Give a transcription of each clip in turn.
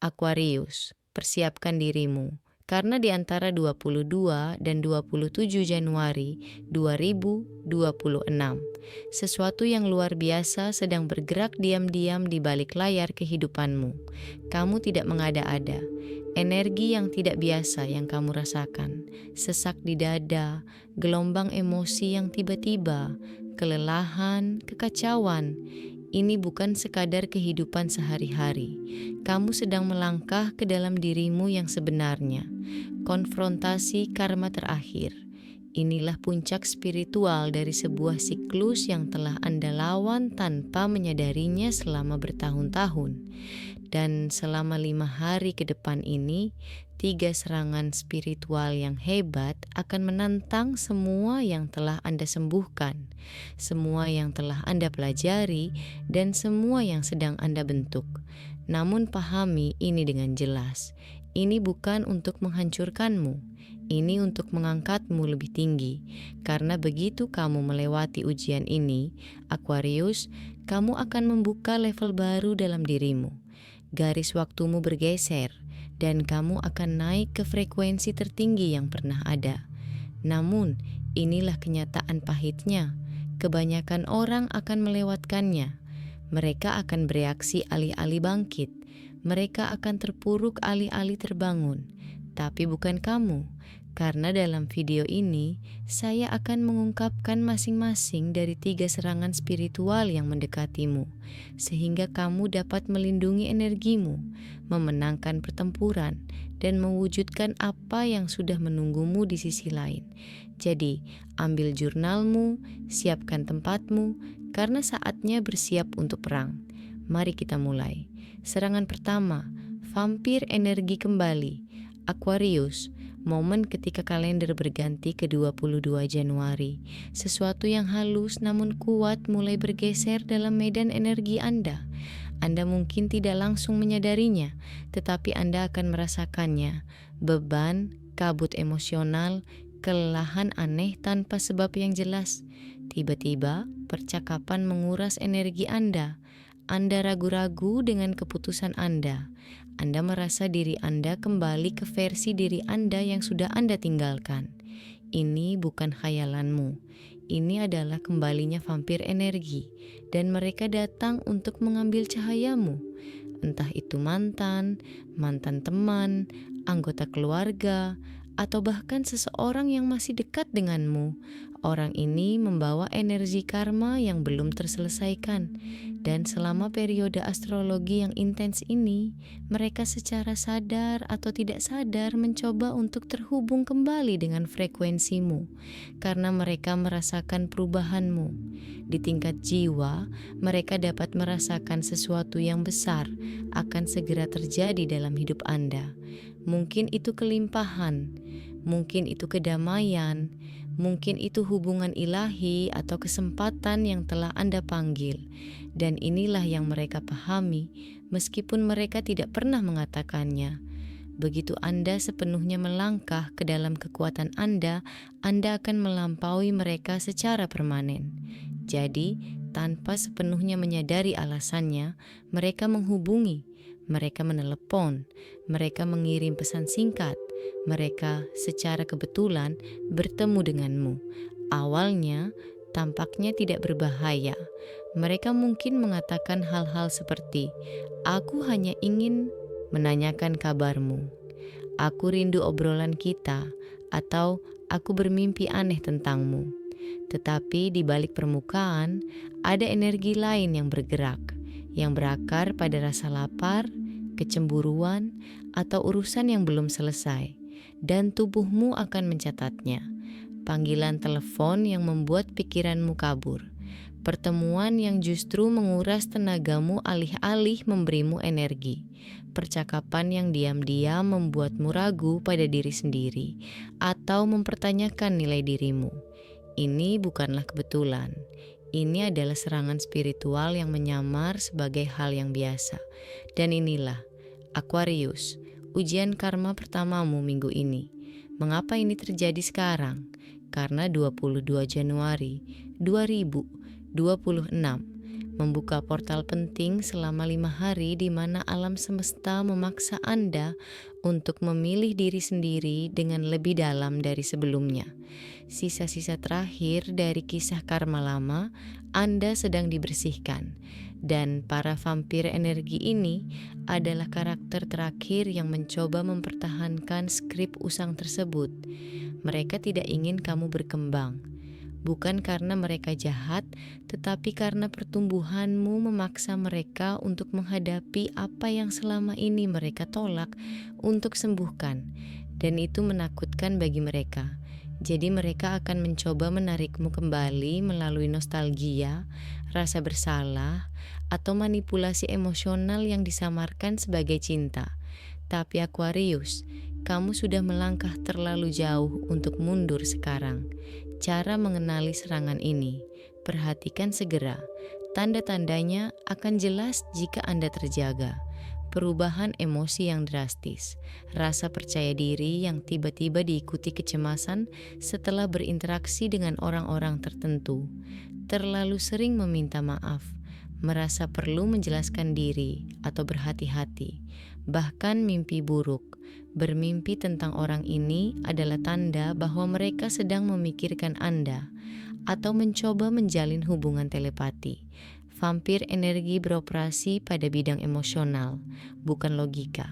Aquarius, persiapkan dirimu. Karena di antara 22 dan 27 Januari 2026, sesuatu yang luar biasa sedang bergerak diam-diam di balik layar kehidupanmu. Kamu tidak mengada-ada. Energi yang tidak biasa yang kamu rasakan, sesak di dada, gelombang emosi yang tiba-tiba, kelelahan, kekacauan. Ini bukan sekadar kehidupan sehari-hari. Kamu sedang melangkah ke dalam dirimu yang sebenarnya. Konfrontasi karma terakhir. Inilah puncak spiritual dari sebuah siklus yang telah Anda lawan tanpa menyadarinya selama bertahun-tahun. Dan selama 5 hari ke depan ini, 3 serangan spiritual yang hebat akan menantang semua yang telah Anda sembuhkan, semua yang telah Anda pelajari, dan semua yang sedang Anda bentuk. Namun pahami ini dengan jelas. Ini bukan untuk menghancurkanmu. Ini untuk mengangkatmu lebih tinggi. Karena begitu kamu melewati ujian ini, Aquarius, kamu akan membuka level baru dalam dirimu. Garis waktumu bergeser, dan kamu akan naik ke frekuensi tertinggi yang pernah ada. Namun, inilah kenyataan pahitnya. Kebanyakan orang akan melewatkannya. Mereka akan bereaksi alih-alih bangkit. Mereka akan terpuruk alih-alih terbangun. Tapi bukan kamu. Karena dalam video ini, saya akan mengungkapkan masing-masing dari 3 serangan spiritual yang mendekatimu, sehingga kamu dapat melindungi energimu, memenangkan pertempuran, dan mewujudkan apa yang sudah menunggumu di sisi lain. Jadi, ambil jurnalmu, siapkan tempatmu, karena saatnya bersiap untuk perang. Mari kita mulai. Serangan pertama, vampir energi kembali. Aquarius, momen ketika kalender berganti ke 22 Januari. Sesuatu yang halus namun kuat mulai bergeser dalam medan energi Anda. Anda mungkin tidak langsung menyadarinya, tetapi Anda akan merasakannya. Beban, kabut emosional, kelelahan aneh tanpa sebab yang jelas. Tiba-tiba, percakapan menguras energi Anda. Anda ragu-ragu dengan keputusan Anda. Anda merasa diri Anda kembali ke versi diri Anda yang sudah Anda tinggalkan. Ini bukan khayalanmu. Ini adalah kembalinya vampir energi, dan mereka datang untuk mengambil cahayamu. Entah itu mantan teman, anggota keluarga, atau bahkan seseorang yang masih dekat denganmu. Orang ini membawa energi karma yang belum terselesaikan. Dan selama periode astrologi yang intens ini, mereka secara sadar atau tidak sadar mencoba untuk terhubung kembali dengan frekuensimu, karena mereka merasakan perubahanmu. Di tingkat jiwa, mereka dapat merasakan sesuatu yang besar akan segera terjadi dalam hidup Anda. Mungkin itu kelimpahan, mungkin itu kedamaian, mungkin itu hubungan ilahi atau kesempatan yang telah Anda panggil. Dan inilah yang mereka pahami, meskipun mereka tidak pernah mengatakannya. Begitu Anda sepenuhnya melangkah ke dalam kekuatan Anda akan melampaui mereka secara permanen. Jadi, tanpa sepenuhnya menyadari alasannya, mereka menghubungi, mereka menelepon, mereka mengirim pesan singkat, mereka secara kebetulan bertemu denganmu. Awalnya, tampaknya tidak berbahaya. Mereka mungkin mengatakan hal-hal seperti, "Aku hanya ingin menanyakan kabarmu," "Aku rindu obrolan kita," atau "Aku bermimpi aneh tentangmu." Tetapi di balik permukaan, ada energi lain yang bergerak, yang berakar pada rasa lapar, kecemburuan, atau urusan yang belum selesai, dan tubuhmu akan mencatatnya. Panggilan telepon yang membuat pikiranmu kabur. Pertemuan yang justru menguras tenagamu alih-alih memberimu energi. Percakapan yang diam-diam membuatmu ragu pada diri sendiri atau mempertanyakan nilai dirimu. Ini bukanlah kebetulan. Ini adalah serangan spiritual yang menyamar sebagai hal yang biasa. Dan inilah, Aquarius, ujian karma pertamamu minggu ini. Mengapa ini terjadi sekarang? Karena 22 Januari 2026 membuka portal penting selama 5 hari di mana alam semesta memaksa Anda untuk memilih diri sendiri dengan lebih dalam dari sebelumnya. Sisa-sisa terakhir dari kisah karma lama, Anda sedang dibersihkan. Dan para vampir energi ini adalah karakter terakhir yang mencoba mempertahankan skrip usang tersebut. Mereka tidak ingin kamu berkembang. Bukan karena mereka jahat, tetapi karena pertumbuhanmu memaksa mereka untuk menghadapi apa yang selama ini mereka tolak untuk sembuhkan. Dan itu menakutkan bagi mereka. Jadi mereka akan mencoba menarikmu kembali melalui nostalgia, rasa bersalah, atau manipulasi emosional yang disamarkan sebagai cinta. Tapi Aquarius, kamu sudah melangkah terlalu jauh untuk mundur sekarang. Cara mengenali serangan ini, perhatikan segera. Tanda-tandanya akan jelas jika Anda terjaga. Perubahan emosi yang drastis, rasa percaya diri yang tiba-tiba diikuti kecemasan setelah berinteraksi dengan orang-orang tertentu, terlalu sering meminta maaf, merasa perlu menjelaskan diri atau berhati-hati, bahkan mimpi buruk. Bermimpi tentang orang ini adalah tanda bahwa mereka sedang memikirkan Anda atau mencoba menjalin hubungan telepati. Vampir energi beroperasi pada bidang emosional, bukan logika.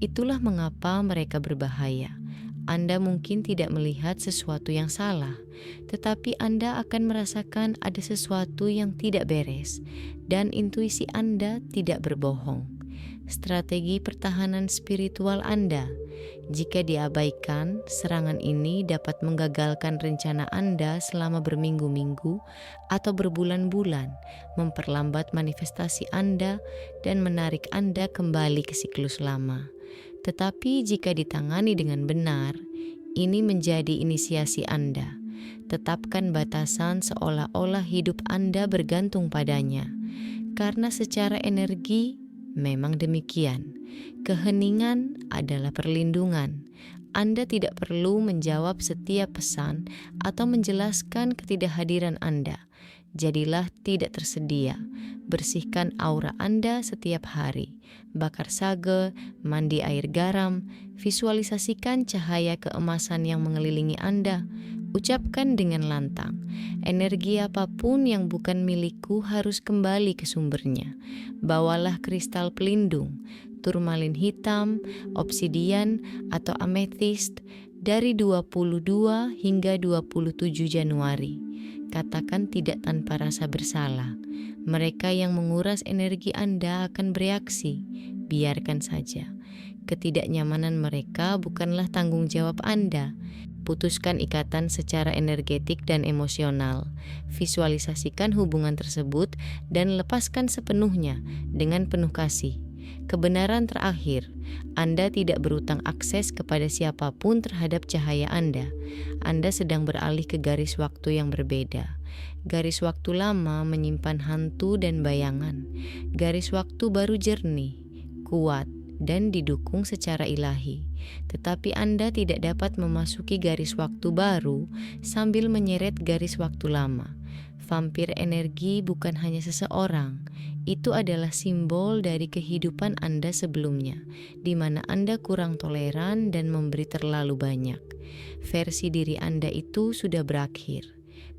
Itulah mengapa mereka berbahaya. Anda mungkin tidak melihat sesuatu yang salah, tetapi Anda akan merasakan ada sesuatu yang tidak beres, dan intuisi Anda tidak berbohong. Strategi pertahanan spiritual Anda. Jika diabaikan, serangan ini dapat menggagalkan rencana Anda selama berminggu-minggu atau berbulan-bulan, memperlambat manifestasi Anda, dan menarik Anda kembali ke siklus lama. Tetapi jika ditangani dengan benar, ini menjadi inisiasi Anda. Tetapkan batasan seolah-olah hidup Anda bergantung padanya. Karena secara energi, memang demikian. Keheningan adalah perlindungan. Anda tidak perlu menjawab setiap pesan atau menjelaskan ketidakhadiran Anda. Jadilah tidak tersedia. Bersihkan aura Anda setiap hari. Bakar sage, mandi air garam, visualisasikan cahaya keemasan yang mengelilingi Anda. Ucapkan dengan lantang, energi apapun yang bukan milikku harus kembali ke sumbernya. Bawalah kristal pelindung, turmalin hitam, obsidian, atau amethyst dari 22 hingga 27 Januari. Katakan tidak tanpa rasa bersalah. Mereka yang menguras energi Anda akan bereaksi. Biarkan saja. Ketidaknyamanan mereka bukanlah tanggung jawab Anda. Putuskan ikatan secara energetik dan emosional. Visualisasikan hubungan tersebut dan lepaskan sepenuhnya dengan penuh kasih. Kebenaran terakhir, Anda tidak berutang akses kepada siapapun terhadap cahaya Anda. Anda sedang beralih ke garis waktu yang berbeda. Garis waktu lama menyimpan hantu dan bayangan. Garis waktu baru jernih, kuat, dan didukung secara ilahi. Tetapi Anda tidak dapat memasuki garis waktu baru sambil menyeret garis waktu lama. Vampir energi bukan hanya seseorang, itu adalah simbol dari kehidupan Anda sebelumnya, di mana Anda kurang toleran dan memberi terlalu banyak. Versi diri Anda itu sudah berakhir.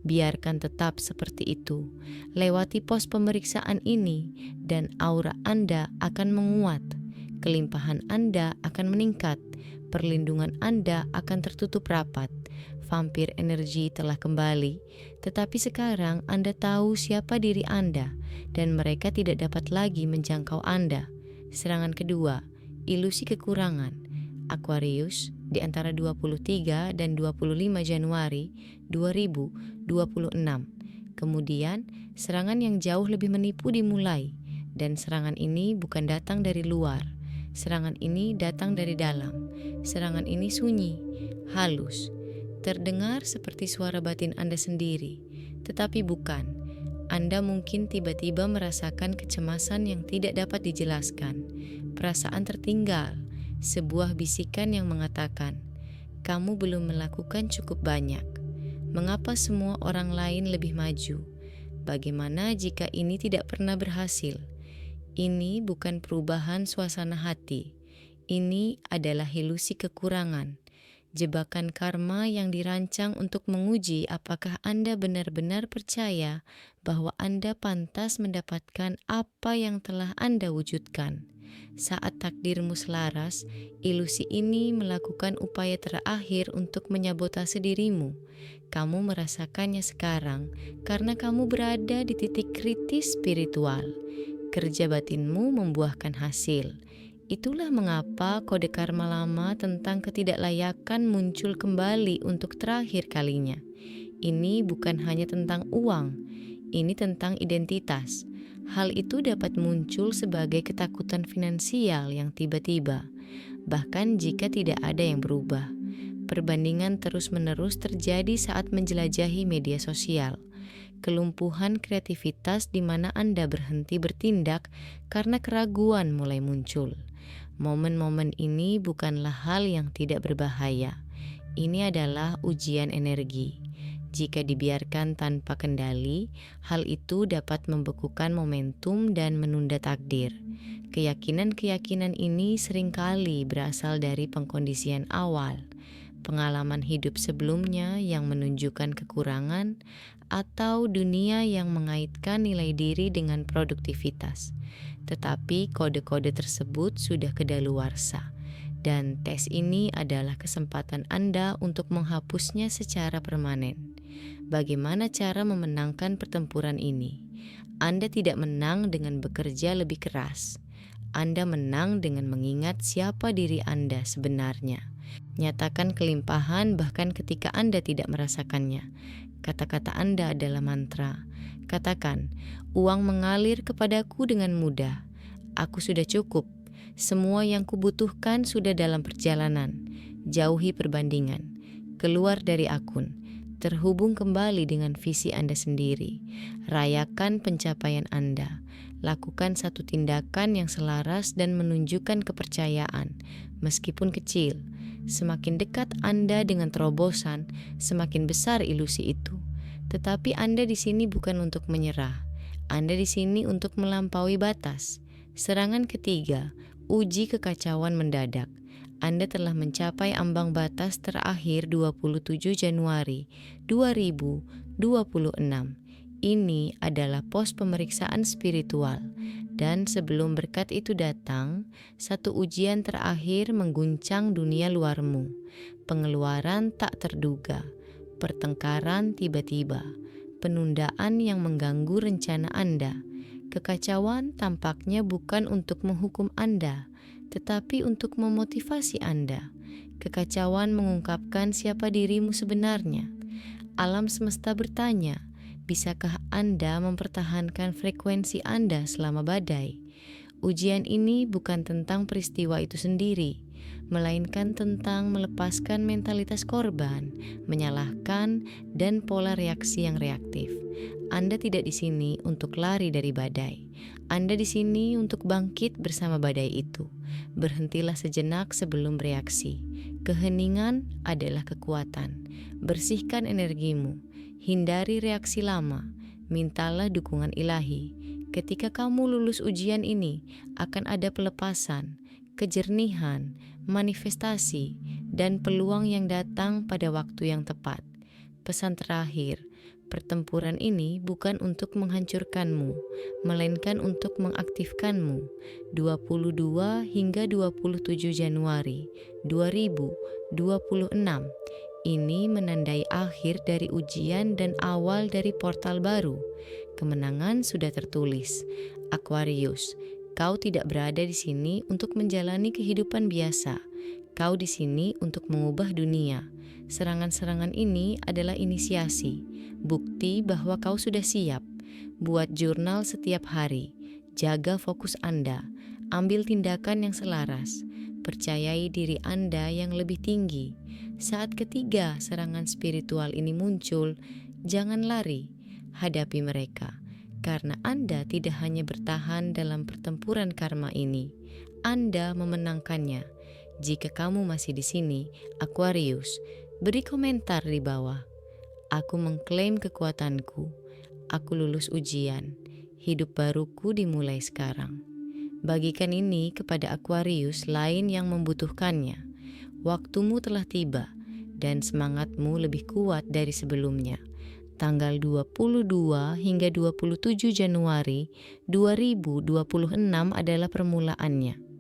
Biarkan tetap seperti itu. Lewati pos pemeriksaan ini, dan aura Anda akan menguat. Kelimpahan Anda akan meningkat, perlindungan Anda akan tertutup rapat. Vampir energi telah kembali, tetapi sekarang Anda tahu siapa diri Anda, dan mereka tidak dapat lagi menjangkau Anda. Serangan kedua, ilusi kekurangan. Aquarius, di antara 23 dan 25 Januari 2026. Kemudian, serangan yang jauh lebih menipu dimulai, dan serangan ini bukan datang dari luar. Serangan ini datang dari dalam. Serangan ini sunyi, halus, terdengar seperti suara batin Anda sendiri, tetapi bukan. Anda mungkin tiba-tiba merasakan kecemasan yang tidak dapat dijelaskan, perasaan tertinggal, sebuah bisikan yang mengatakan, "Kamu belum melakukan cukup banyak. Mengapa semua orang lain lebih maju?" Bagaimana jika ini tidak pernah berhasil? Ini bukan perubahan suasana hati. Ini adalah ilusi kekurangan, jebakan karma yang dirancang untuk menguji apakah Anda benar-benar percaya bahwa Anda pantas mendapatkan apa yang telah Anda wujudkan. Saat takdirmu selaras, ilusi ini melakukan upaya terakhir untuk menyabotase dirimu. Kamu merasakannya sekarang karena kamu berada di titik kritis spiritual. Kerja batinmu membuahkan hasil. Itulah mengapa kode karma lama tentang ketidaklayakan muncul kembali untuk terakhir kalinya. Ini bukan hanya tentang uang, ini tentang identitas. Hal itu dapat muncul sebagai ketakutan finansial yang tiba-tiba, bahkan jika tidak ada yang berubah. Perbandingan terus-menerus terjadi saat menjelajahi media sosial. Kelumpuhan kreativitas di mana Anda berhenti bertindak karena keraguan mulai muncul. Momen-momen ini bukanlah hal yang tidak berbahaya. Ini adalah ujian energi. Jika dibiarkan tanpa kendali, hal itu dapat membekukan momentum dan menunda takdir. Keyakinan-keyakinan ini seringkali berasal dari pengkondisian awal, pengalaman hidup sebelumnya yang menunjukkan kekurangan, atau dunia yang mengaitkan nilai diri dengan produktivitas. Tetapi kode-kode tersebut sudah kedaluarsa, dan tes ini adalah kesempatan Anda untuk menghapusnya secara permanen. Bagaimana cara memenangkan pertempuran ini? Anda tidak menang dengan bekerja lebih keras. Anda menang dengan mengingat siapa diri Anda sebenarnya. Nyatakan kelimpahan bahkan ketika Anda tidak merasakannya. Kata-kata Anda adalah mantra. Katakan, uang mengalir kepadaku dengan mudah. Aku sudah cukup. Semua yang kubutuhkan sudah dalam perjalanan. Jauhi perbandingan. Keluar dari akun. Terhubung kembali dengan visi Anda sendiri. Rayakan pencapaian Anda. Lakukan satu tindakan yang selaras dan menunjukkan kepercayaan, meskipun kecil. Semakin dekat Anda dengan terobosan, semakin besar ilusi itu. Tetapi Anda di sini bukan untuk menyerah. Anda di sini untuk melampaui batas. Serangan ketiga, uji kekacauan mendadak. Anda telah mencapai ambang batas terakhir 27 Januari 2026. Ini adalah pos pemeriksaan spiritual. Dan sebelum berkat itu datang, satu ujian terakhir mengguncang dunia luarmu. Pengeluaran tak terduga, pertengkaran tiba-tiba, penundaan yang mengganggu rencana Anda. Kekacauan tampaknya bukan untuk menghukum Anda, tetapi untuk memotivasi Anda. Kekacauan mengungkapkan siapa dirimu sebenarnya. Alam semesta bertanya, bisakah Anda mempertahankan frekuensi Anda selama badai? Ujian ini bukan tentang peristiwa itu sendiri, melainkan tentang melepaskan mentalitas korban, menyalahkan, dan pola reaksi yang reaktif. Anda tidak di sini untuk lari dari badai. Anda di sini untuk bangkit bersama badai itu. Berhentilah sejenak sebelum bereaksi. Keheningan adalah kekuatan. Bersihkan energimu. Hindari reaksi lama. Mintalah dukungan ilahi. Ketika kamu lulus ujian ini, akan ada pelepasan, kejernihan, manifestasi, dan peluang yang datang pada waktu yang tepat. Pesan terakhir, pertempuran ini bukan untuk menghancurkanmu, melainkan untuk mengaktifkanmu. 22 hingga 27 Januari 2026. Ini menandai akhir dari ujian dan awal dari portal baru. Kemenangan sudah tertulis. Aquarius, kau tidak berada di sini untuk menjalani kehidupan biasa. Kau di sini untuk mengubah dunia. Serangan-serangan ini adalah inisiasi, bukti bahwa kau sudah siap. Buat jurnal setiap hari. Jaga fokus Anda. Ambil tindakan yang selaras. Percayai diri Anda yang lebih tinggi. Saat ketiga serangan spiritual ini muncul, jangan lari, hadapi mereka. Karena Anda tidak hanya bertahan dalam pertempuran karma ini, Anda memenangkannya. Jika kamu masih di sini, Aquarius, beri komentar di bawah. Aku mengklaim kekuatanku. Aku lulus ujian. Hidup baruku dimulai sekarang. Bagikan ini kepada Aquarius lain yang membutuhkannya. Waktumu telah tiba dan semangatmu lebih kuat dari sebelumnya. Tanggal 22 hingga 27 Januari 2026 adalah permulaannya.